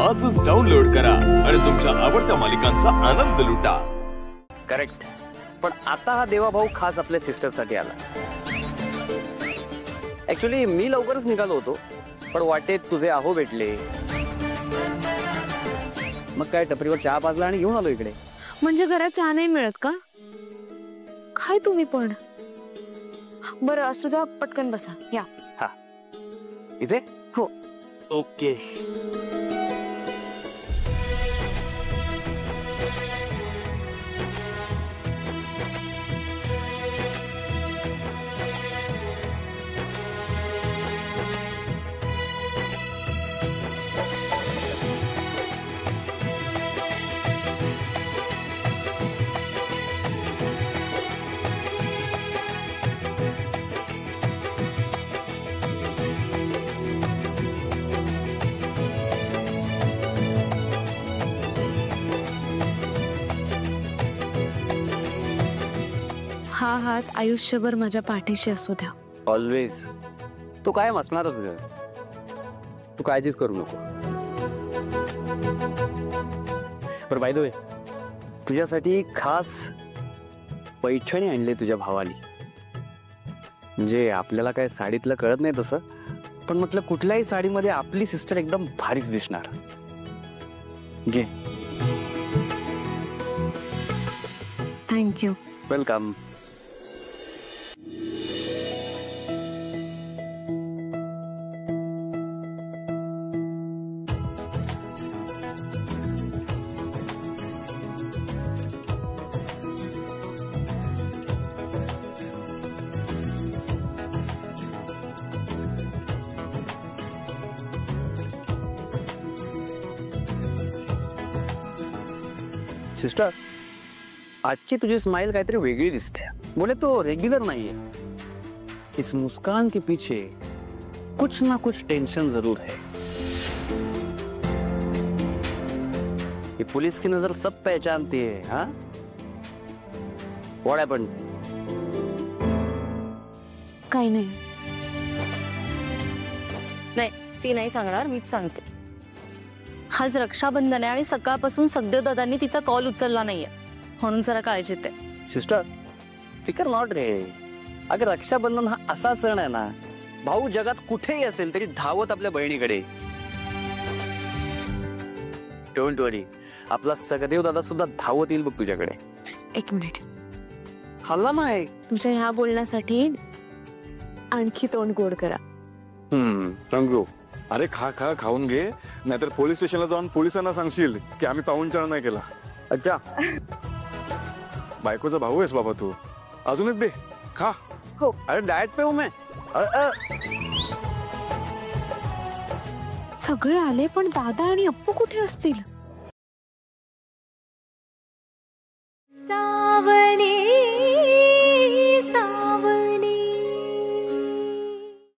आजच डाउनलोड करा आणि तुमच्या आवडत्या मालिकांचा आनंद लुटा। करेक्ट। पण आता हा देवा भाऊ खास आपल्या सिस्टर साठी आला। ऍक्च्युअली मी लवकरच निघालो होतो, पण वाटेत तुझे आहो भेटले। मग काय टपरीवर चहा पाजला आणि घेऊन आलो इकडे। म्हणजे घरात चहा नाही मिळत का? काय तुम्ही पण? बरं असू द्या, पटकन बसा या। हा इथे? हो। ओके। हा हात आयुष्यभर माझ्या पाठीशी असू द्या। ऑलवेज। तू कायम असणारच ग, तू काळजीच करू नको। पर बाय द वे, तुझ्यासाठी खास पैठणी आणले तुझ्या भावानी। म्हणजे आपल्याला काय साडीतलं कळत नाही तसं, पण म्हटलं कुठल्याही साडीमध्ये आपली सिस्टर एकदम भारीच दिसणार। घे। थँक्यू। वेलकम। सिस्टर, आजची तुझी स्माइल काहीतरी वेगळी दिसते। बोले तो रेग्युलर नहीं है। इस मुस्कान के पीछे कुछ ना कुछ टेंशन जरूर है। ये पुलिस की नजर सब पहचानती है। हाँ, व्हाट हैपेंड? काही नाही। नाही, ती नाही सांगणार, मीच सांगते। आज रक्षाबंधन आहे आणि सकाळपासून सगळे दादांनी तिचा कॉल उचलला नाहीये, म्हणून जरा काळजीत आहे। सिस्टर, फिकर नॉट रे। अगर रक्षाबंधन हा असा सण आहे ना, भाऊ जगात कुठेही असेल तरी धावत आपल्या बहिणीकडे। डोंट वरी, आपला सगदेव दादा सुद्धा धावत येईल बघ तुझ्याकडे। एक मिनिट, हल्ला नाही। तुमच्या ह्या बोलण्यासाठी आणखी तोंड गोड करा। थँक्यू। अरे खा खा, खाऊन घे, नाहीतर पोलीस स्टेशनला जाऊन पोलिसांना सांगशील की आम्ही पाहुणचार नाही केला। अच्छा, बायकोचा भाऊ आहेस बाबा तू। अजून एक दे, खा। हो, अरे डाएट पे हूं मैं। सगळे आले, पण दादा आणि अप्पू कुठे असतील?